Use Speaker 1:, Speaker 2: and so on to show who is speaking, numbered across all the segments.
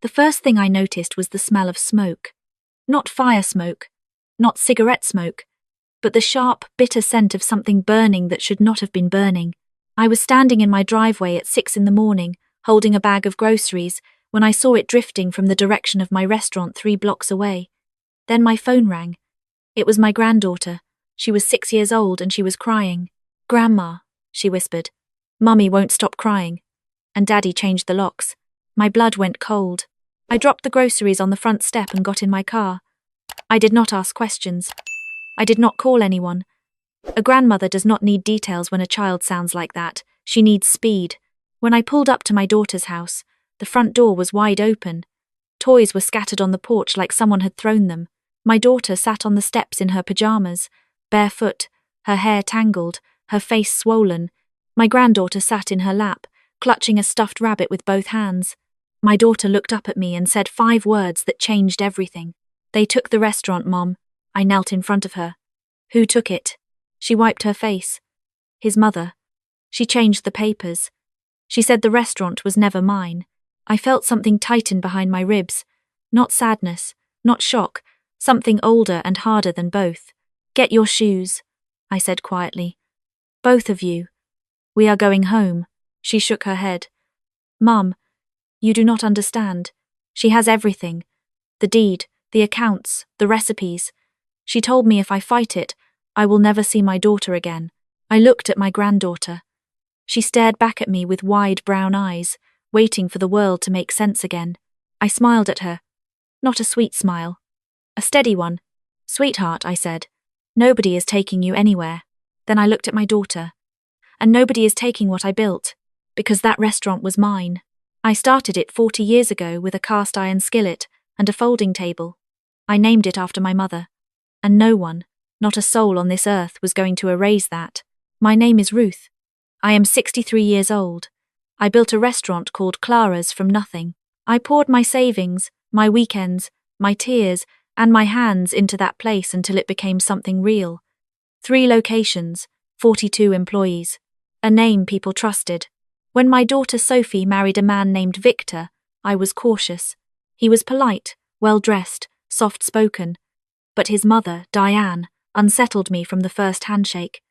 Speaker 1: The first thing I noticed was the smell of smoke. Not fire smoke, not cigarette smoke, but the sharp, bitter scent of something burning that should not have been burning. I was standing in my driveway at 6 in the morning, holding a bag of groceries, when I saw it drifting from the direction of my restaurant 3 blocks away. Then my phone rang. It was my granddaughter. She was 6 years old and she was crying. "Grandma," she whispered. "Mummy won't stop crying." And Daddy changed the locks. My blood went cold. I dropped the groceries on the front step and got in my car. I did not ask questions. I did not call anyone. A grandmother does not need details when a child sounds like that. She needs speed. When I pulled up to my daughter's house, the front door was wide open. Toys were scattered on the porch like someone had thrown them. My daughter sat on the steps in her pajamas, barefoot, her hair tangled, her face swollen. My granddaughter sat in her lap, clutching a stuffed rabbit with both hands. My daughter looked up at me and said 5 words that changed everything. "They took the restaurant, Mom." I knelt in front of her. "Who took it?" She wiped her face. "His mother." She changed the papers. She said the restaurant was never mine. I felt something tighten behind my ribs. Not sadness, not shock, something older and harder than both. "Get your shoes," I said quietly. "Both of you. We are going home." She shook her head. "Mum, you do not understand. She has everything. The deed, the accounts, the recipes. She told me if I fight it, I will never see my daughter again." I looked at my granddaughter. She stared back at me with wide brown eyes, waiting for the world to make sense again. I smiled at her. Not a sweet smile. A steady one. "Sweetheart," I said, "nobody is taking you anywhere." Then I looked at my daughter. "And nobody is taking what I built, because that restaurant was mine. I started it 40 years ago with a cast iron skillet and a folding table. I named it after my mother. And no one, not a soul on this earth, was going to erase that. My name is Ruth. I am 63 years old. I built a restaurant called Clara's from nothing. I poured my savings, my weekends, my tears, and my hands into that place until it became something real. 3 locations, 42 employees. A name people trusted. When my daughter Sophie married a man named Victor, I was cautious. He was polite, well-dressed, soft-spoken. But his mother, Diane, unsettled me from the first handshake.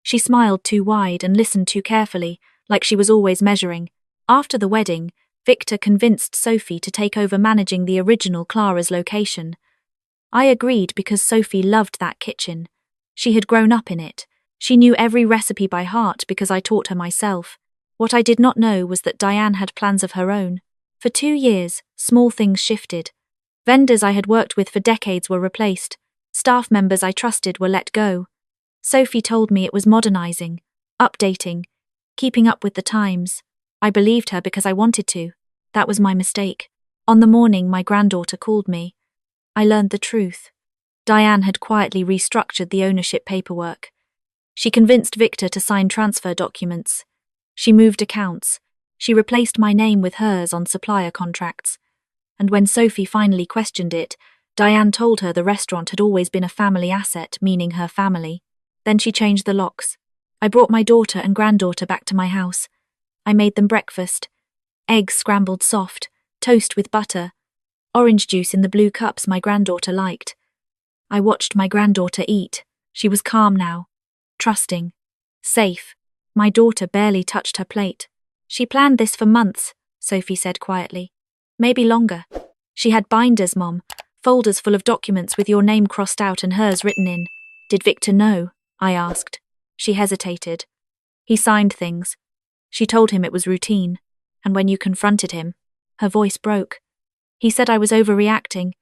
Speaker 1: She smiled too wide and listened too carefully, like she was always measuring. After the wedding, Victor convinced Sophie to take over managing the original Clara's location. I agreed because Sophie loved that kitchen. She had grown up in it. She knew every recipe by heart because I taught her myself. What I did not know was that Diane had plans of her own. For 2 years, small things shifted. Vendors I had worked with for decades were replaced. Staff members I trusted were let go. Sophie told me it was modernizing, updating, keeping up with the times. I believed her because I wanted to. That was my mistake. On the morning my granddaughter called me, I learned the truth. Diane had quietly restructured the ownership paperwork. She convinced Victor to sign transfer documents. She moved accounts. She replaced my name with hers on supplier contracts. And when Sophie finally questioned it, Diane told her the restaurant had always been a family asset, meaning her family. Then she changed the locks. I brought my daughter and granddaughter back to my house. I made them breakfast. Eggs scrambled soft, toast with butter, orange juice in the blue cups my granddaughter liked. I watched my granddaughter eat. She was calm now, trusting, safe. My daughter barely touched her plate. "She planned this for months," Sophie said quietly. "Maybe longer. She had binders, Mom, folders full of documents with your name crossed out and hers written in." "Did Victor know?" I asked. She hesitated. "He signed things." She told him it was routine. "And when you confronted him?" Her voice broke. "He said I was overreacting.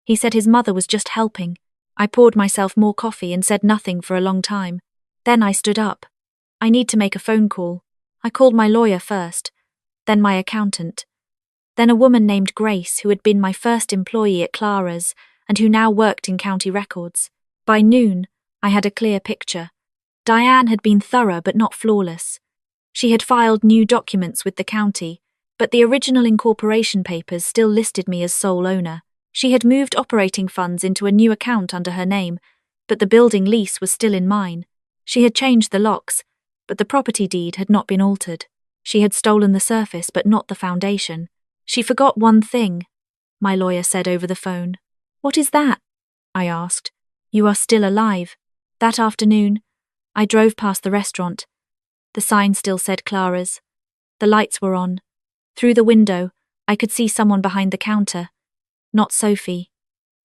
Speaker 1: He said his mother was just helping." I poured myself more coffee and said nothing for a long time. Then I stood up. "I need to make a phone call." I called my lawyer first, then my accountant, then a woman named Grace who had been my first employee at Clara's and who now worked in county records. By noon, I had a clear picture. Diane had been thorough but not flawless. She had filed new documents with the county, but the original incorporation papers still listed me as sole owner. She had moved operating funds into a new account under her name, but the building lease was still in mine. She had changed the locks, but the property deed had not been altered. She had stolen the surface but not the foundation. She forgot one thing: my lawyer said over the phone. What is that? I asked. You are still alive. That afternoon, I drove past the restaurant. The sign still said Clara's. The lights were on. Through the window, I could see someone behind the counter. Not Sophie.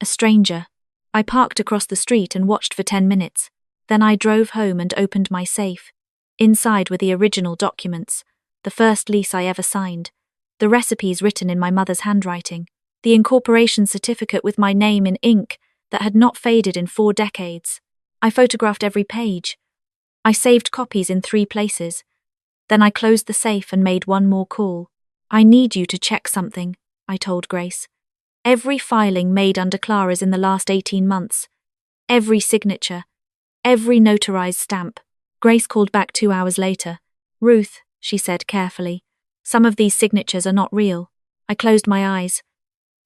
Speaker 1: A stranger. I parked across the street and watched for 10 minutes. Then I drove home and opened my safe. Inside were the original documents, the first lease I ever signed, the recipes written in my mother's handwriting, the incorporation certificate with my name in ink that had not faded in 4 decades. I photographed every page. I saved copies in 3 places. Then I closed the safe and made one more call. I need you to check something, I told Grace. Every filing made under Clara's in the last 18 months. Every signature. Every notarized stamp. Grace called back 2 hours later. Ruth, she said carefully, some of these signatures are not real. I closed my eyes.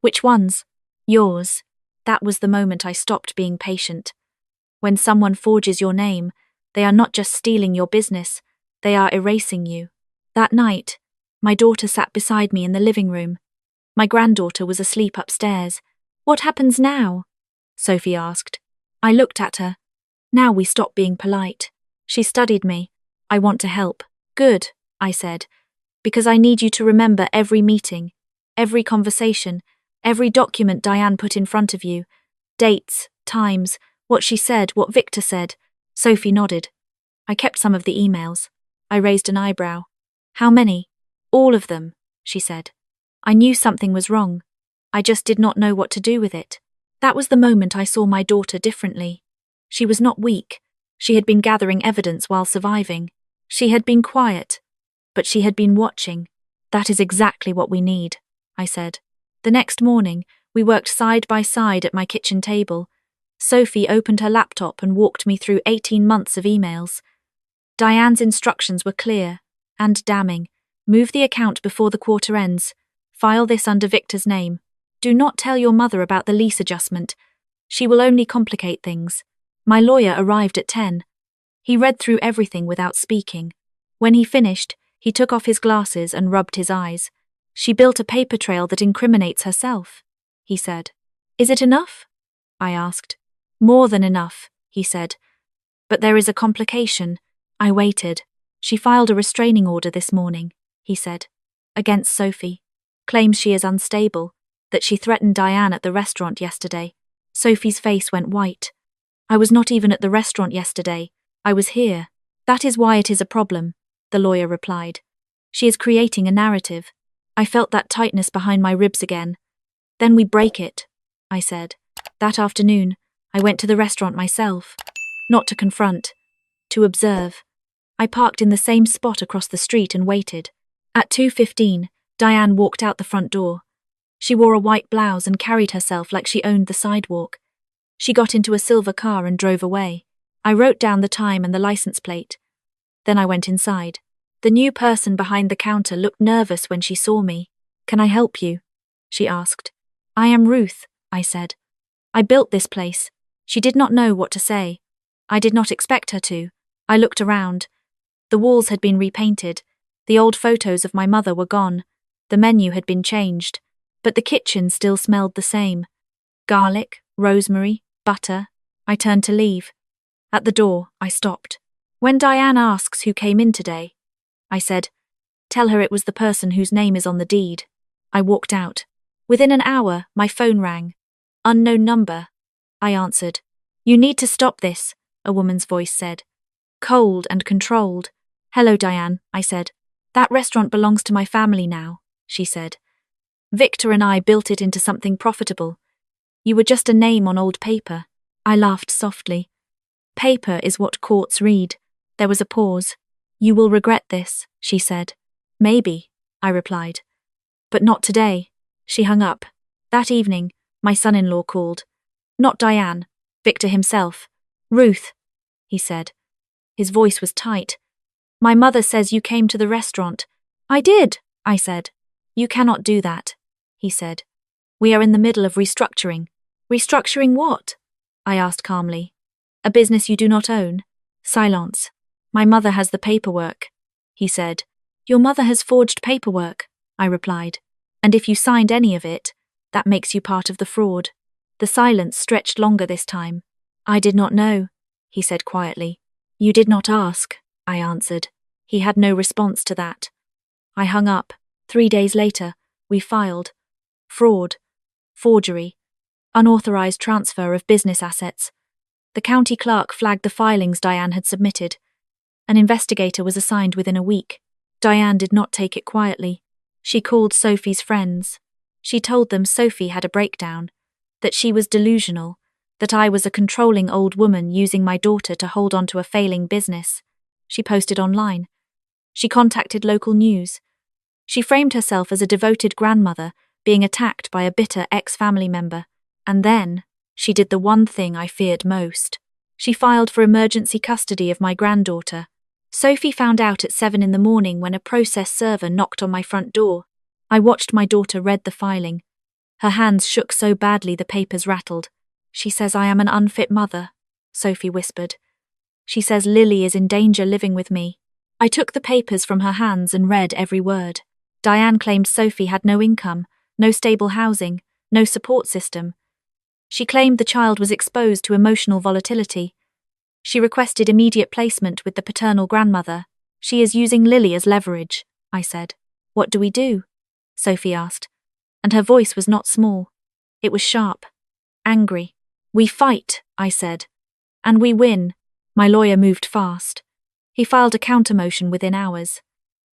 Speaker 1: Which ones? Yours. That was the moment I stopped being patient. When someone forges your name, they are not just stealing your business, they are erasing you. That night, my daughter sat beside me in the living room. My granddaughter was asleep upstairs. What happens now? Sophie asked. I looked at her. Now we stop being polite. She studied me. I want to help. Good, I said, because I need you to remember every meeting, every conversation, every document Diane put in front of you. Dates, times, what she said, what Victor said. Sophie nodded. I kept some of the emails. I raised an eyebrow. How many? All of them, she said. I knew something was wrong. I just did not know what to do with it. That was the moment I saw my daughter differently. She was not weak. She had been gathering evidence while surviving. She had been quiet. But she had been watching. That is exactly what we need, I said. The next morning, we worked side by side at my kitchen table. Sophie opened her laptop and walked me through 18 months of emails. Diane's instructions were clear and damning. Move the account before the quarter ends. File this under Victor's name. Do not tell your mother about the lease adjustment. She will only complicate things. My lawyer arrived at 10. He read through everything without speaking. When he finished, he took off his glasses and rubbed his eyes. She built a paper trail that incriminates herself, he said. Is it enough? I asked. More than enough, he said. But there is a complication. I waited. She filed a restraining order this morning, he said. Against Sophie. Claims she is unstable, that she threatened Diane at the restaurant yesterday. Sophie's face went white. I was not even at the restaurant yesterday. I was here. That is why it is a problem, the lawyer replied. She is creating a narrative. I felt that tightness behind my ribs again. Then we break it, I said. That afternoon, I went to the restaurant myself. Not to confront, to observe. I parked in the same spot across the street and waited. At 2:15, Diane walked out the front door. She wore a white blouse and carried herself like she owned the sidewalk. She got into a silver car and drove away. I wrote down the time and the license plate. Then I went inside. The new person behind the counter looked nervous when she saw me. Can I help you? She asked. I am Ruth, I said. I built this place. She did not know what to say. I did not expect her to. I looked around. The walls had been repainted. The old photos of my mother were gone. The menu had been changed. But the kitchen still smelled the same. Garlic, rosemary, butter. I turned to leave. At the door, I stopped. When Diane asks who came in today, I said, tell her it was the person whose name is on the deed. I walked out. Within an hour, my phone rang. Unknown number. I answered. You need to stop this, a woman's voice said. Cold and controlled. Hello, Diane, I said. That restaurant belongs to my family now, she said. Victor and I built it into something profitable. You were just a name on old paper. I laughed softly. Paper is what courts read. There was a pause. You will regret this, she said. Maybe, I replied. But not today. She hung up. That evening, my son-in-law called. Not Diane, Victor himself. Ruth, he said. His voice was tight. My mother says you came to the restaurant. I did, I said. You cannot do that, he said. We are in the middle of restructuring. Restructuring what? I asked calmly. A business you do not own? Silence. My mother has the paperwork, he said. Your mother has forged paperwork, I replied. And if you signed any of it, That makes you part of the fraud. The silence stretched longer this time. I did not know, he said quietly. You did not ask, I answered. He had no response to that. I hung up. 3 days later, we filed. Fraud. Forgery. Unauthorized transfer of business assets. The county clerk flagged the filings Diane had submitted. An investigator was assigned within a week. Diane did not take it quietly. She called Sophie's friends. She told them Sophie had a breakdown, that she was delusional, that I was a controlling old woman using my daughter to hold on to a failing business. She posted online. She contacted local news. She framed herself as a devoted grandmother being attacked by a bitter ex-family member. And then, she did the one thing I feared most. She filed for emergency custody of my granddaughter. Sophie found out at 7 in the morning when a process server knocked on my front door. I watched my daughter read the filing. Her hands shook so badly the papers rattled. She says I am an unfit mother, Sophie whispered. She says Lily is in danger living with me. I took the papers from her hands and read every word. Diane claimed Sophie had no income, no stable housing, no support system. She claimed the child was exposed to emotional volatility. She requested immediate placement with the paternal grandmother. She is using Lily as leverage, I said. What do we do? Sophie asked. And her voice was not small. It was sharp, angry. We fight, I said. And we win. My lawyer moved fast. He filed a counter-motion within hours.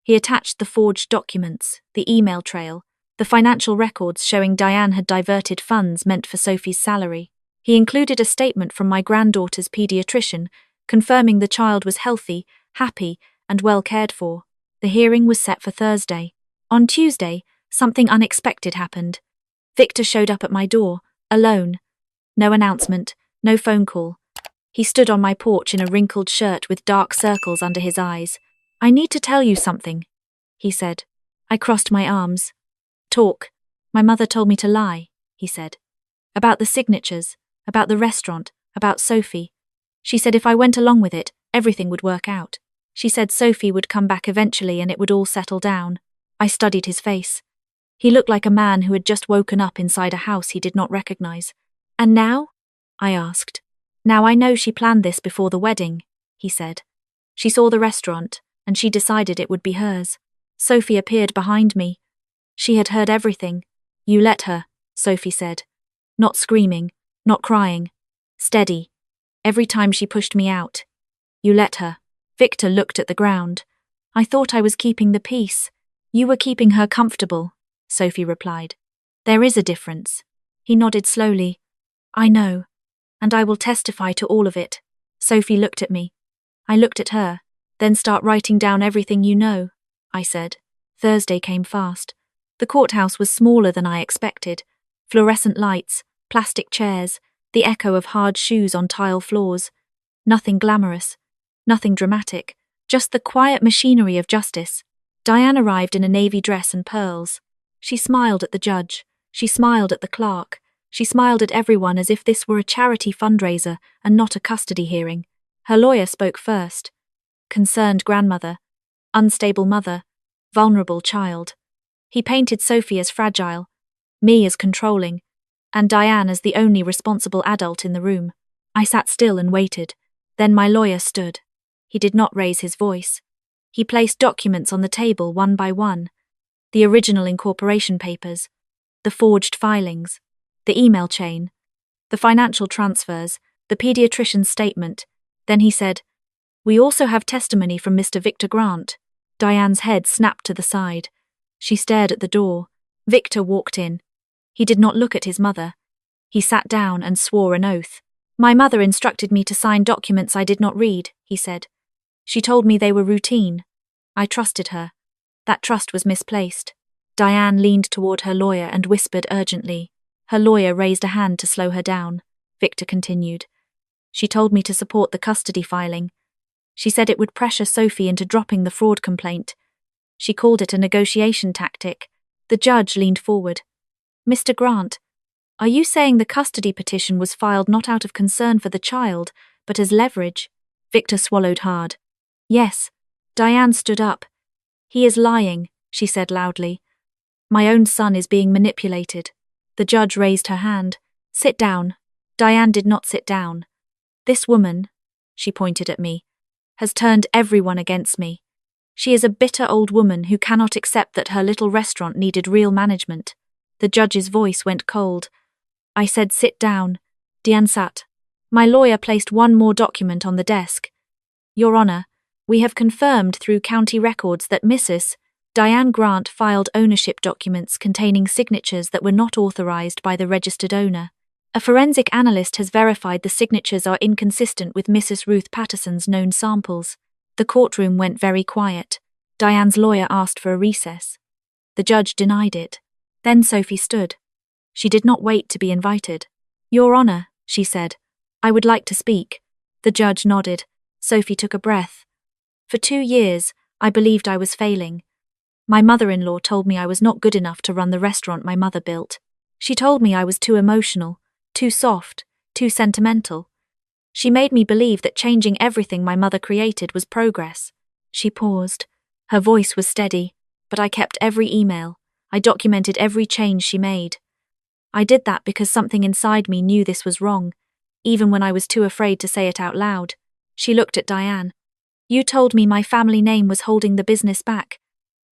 Speaker 1: He attached the forged documents, the email trail, the financial records showing Diane had diverted funds meant for Sophie's salary. He included a statement from my granddaughter's pediatrician, confirming the child was healthy, happy, and well cared for. The hearing was set for Thursday. On Tuesday, something unexpected happened. Victor showed up at my door, alone. No announcement, no phone call. He stood on my porch in a wrinkled shirt with dark circles under his eyes. I need to tell you something, he said. I crossed my arms. Talk. My mother told me to lie, he said. About the signatures, about the restaurant, about Sophie. She said if I went along with it, everything would work out. She said Sophie would come back eventually and it would all settle down. I studied his face. He looked like a man who had just woken up inside a house he did not recognize. And now? I asked. Now I know she planned this before the wedding, he said. She saw the restaurant, and she decided it would be hers. Sophie appeared behind me. She had heard everything. You let her, Sophie said. Not screaming, not crying. Steady. Every time she pushed me out. You let her. Victor looked at the ground. I thought I was keeping the peace. You were keeping her comfortable, Sophie replied. There is a difference. He nodded slowly. I know. And I will testify to all of it. Sophie looked at me. I looked at her. Then start writing down everything you know, I said. Thursday came fast. The courthouse was smaller than I expected. Fluorescent lights, plastic chairs, the echo of hard shoes on tile floors. Nothing glamorous, nothing dramatic, just the quiet machinery of justice. Diane arrived in a navy dress and pearls. She smiled at the judge. She smiled at the clerk. She smiled at everyone as if this were a charity fundraiser and not a custody hearing. Her lawyer spoke first. Concerned grandmother, unstable mother, vulnerable child. He painted Sophie as fragile, me as controlling, and Diane as the only responsible adult in the room. I sat still and waited. Then my lawyer stood. He did not raise his voice. He placed documents on the table one by one. The original incorporation papers, the forged filings, the email chain, the financial transfers, the pediatrician's statement. Then he said, "We also have testimony from Mr. Victor Grant." Diane's head snapped to the side. She stared at the door. Victor walked in. He did not look at his mother. He sat down and swore an oath. "My mother instructed me to sign documents I did not read," he said. "She told me they were routine. I trusted her. That trust was misplaced." Diane leaned toward her lawyer and whispered urgently. Her lawyer raised a hand to slow her down. Victor continued. "She told me to support the custody filing. She said it would pressure Sophie into dropping the fraud complaint. She called it a negotiation tactic." The judge leaned forward. "Mr. Grant, are you saying the custody petition was filed not out of concern for the child, but as leverage?" Victor swallowed hard. "Yes." Diane stood up. "He is lying," she said loudly. "My own son is being manipulated. The judge raised her hand. Sit down. Diane did not sit down. This woman, she pointed at me, has turned everyone against me. She is a bitter old woman who cannot accept that her little restaurant needed real management. The judge's voice went cold. I said sit down. Diane sat. My lawyer placed one more document on the desk. Your Honor, we have confirmed through county records that Mrs. Diane Grant filed ownership documents containing signatures that were not authorized by the registered owner. A forensic analyst has verified the signatures are inconsistent with Mrs. Ruth Patterson's known samples. The courtroom went very quiet. Diane's lawyer asked for a recess. The judge denied it. Then Sophie stood. She did not wait to be invited. Your Honor, she said, I would like to speak. The judge nodded. Sophie took a breath. For 2 years, I believed I was failing. My mother-in-law told me I was not good enough to run the restaurant my mother built. She told me I was too emotional, too soft, too sentimental. She made me believe that changing everything my mother created was progress. She paused. Her voice was steady, but I kept every email. I documented every change she made. I did that because something inside me knew this was wrong, even when I was too afraid to say it out loud. She looked at Diane. You told me my family name was holding the business back.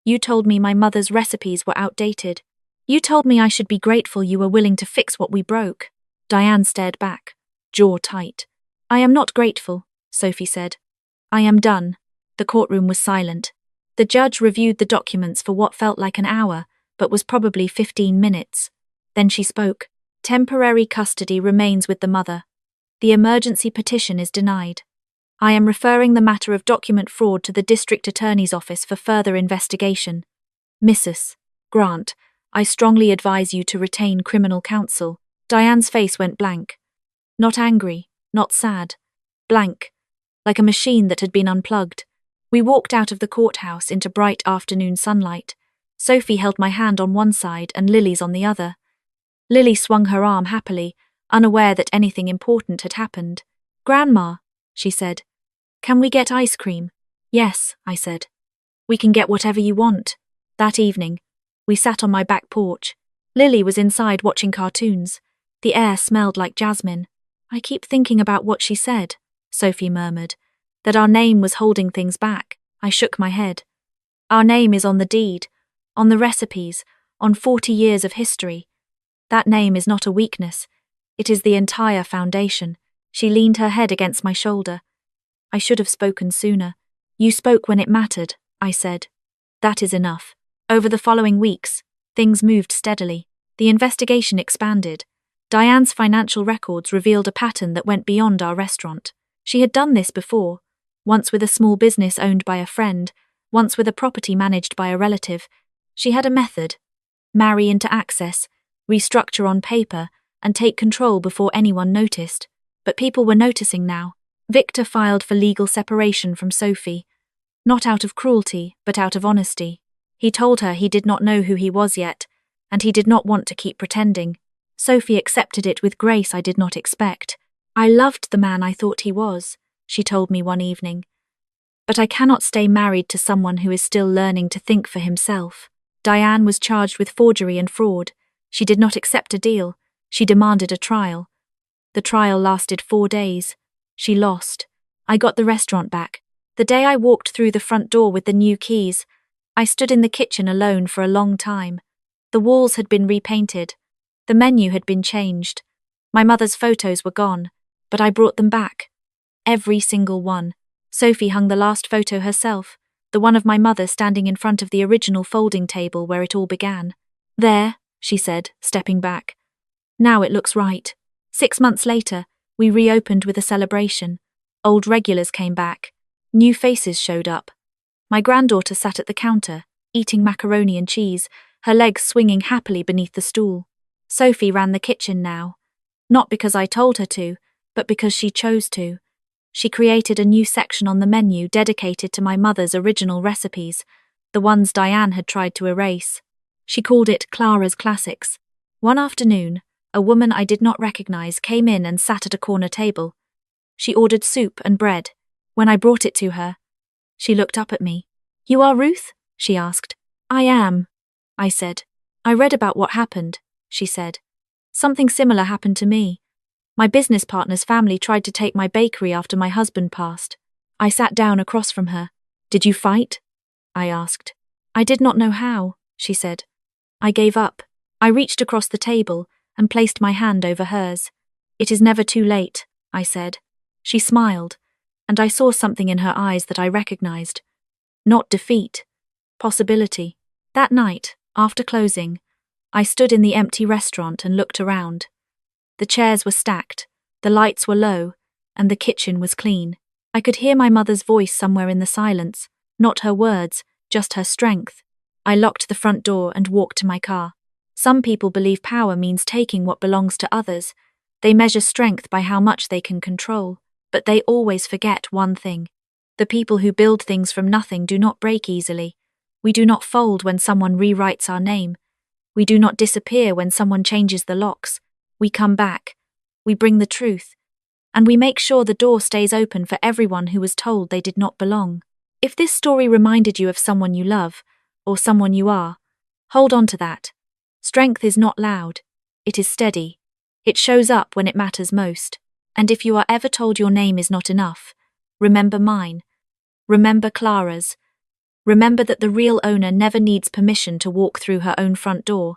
Speaker 1: You told me my mother's recipes were outdated. You told me I should be grateful you were willing to fix what we broke. Diane stared back, jaw tight. I am not grateful, Sophie said. I am done. The courtroom was silent. The judge reviewed the documents for what felt like an hour, but was probably 15 minutes. Then she spoke. Temporary custody remains with the mother. The emergency petition is denied. I am referring the matter of document fraud to the district attorney's office for further investigation. Mrs. Grant, I strongly advise you to retain criminal counsel. Diane's face went blank. Not angry, not sad. Blank, like a machine that had been unplugged. We walked out of the courthouse into bright afternoon sunlight. Sophie held my hand on one side and Lily's on the other. Lily swung her arm happily, unaware that anything important had happened. Grandma, she said, can we get ice cream? Yes, I said. We can get whatever you want. That evening, we sat on my back porch. Lily was inside watching cartoons. The air smelled like jasmine. I keep thinking about what she said, Sophie murmured, that our name was holding things back. I shook my head. Our name is on the deed, on the recipes, on 40 years of history. That name is not a weakness. It is the entire foundation. She leaned her head against my shoulder. I should have spoken sooner. You spoke when it mattered, I said. That is enough. Over the following weeks, things moved steadily. The investigation expanded. Diane's financial records revealed a pattern that went beyond our restaurant. She had done this before, once with a small business owned by a friend, once with a property managed by a relative. She had a method: marry into access, restructure on paper, and take control before anyone noticed. But people were noticing now. Victor filed for legal separation from Sophie, not out of cruelty, but out of honesty. He told her he did not know who he was yet, and he did not want to keep pretending. Sophie accepted it with grace I did not expect. I loved the man I thought he was, she told me one evening. But I cannot stay married to someone who is still learning to think for himself. Diane was charged with forgery and fraud. She did not accept a deal. She demanded a trial. The trial lasted 4 days. She lost. I got the restaurant back. The day I walked through the front door with the new keys, I stood in the kitchen alone for a long time. The walls had been repainted. The menu had been changed. My mother's photos were gone, but I brought them back. Every single one. Sophie hung the last photo herself, the one of my mother standing in front of the original folding table where it all began. There, she said, stepping back. Now it looks right. 6 months later, we reopened with a celebration. Old regulars came back. New faces showed up. My granddaughter sat at the counter, eating macaroni and cheese, her legs swinging happily beneath the stool. Sophie ran the kitchen now. Not because I told her to, but because she chose to. She created a new section on the menu dedicated to my mother's original recipes, the ones Diane had tried to erase. She called it Clara's Classics. One afternoon, a woman I did not recognize came in and sat at a corner table. She ordered soup and bread. When I brought it to her, she looked up at me. You are Ruth? She asked. I am, I said. I read about what happened, she said. Something similar happened to me. My business partner's family tried to take my bakery after my husband passed. I sat down across from her. Did you fight? I asked. I did not know how, she said. I gave up. I reached across the table and placed my hand over hers. It is never too late, I said. She smiled, and I saw something in her eyes that I recognized. Not defeat. Possibility. That night, after closing, I stood in the empty restaurant and looked around. The chairs were stacked, the lights were low, and the kitchen was clean. I could hear my mother's voice somewhere in the silence, not her words, just her strength. I locked the front door and walked to my car. Some people believe power means taking what belongs to others. They measure strength by how much they can control, but they always forget one thing. The people who build things from nothing do not break easily. We do not fold when someone rewrites our name. We do not disappear when someone changes the locks. We come back. We bring the truth. And we make sure the door stays open for everyone who was told they did not belong. If this story reminded you of someone you love, or someone you are, hold on to that. Strength is not loud. It is steady. It shows up when it matters most. And if you are ever told your name is not enough, remember mine. Remember Clara's. Remember that the real owner never needs permission to walk through her own front door.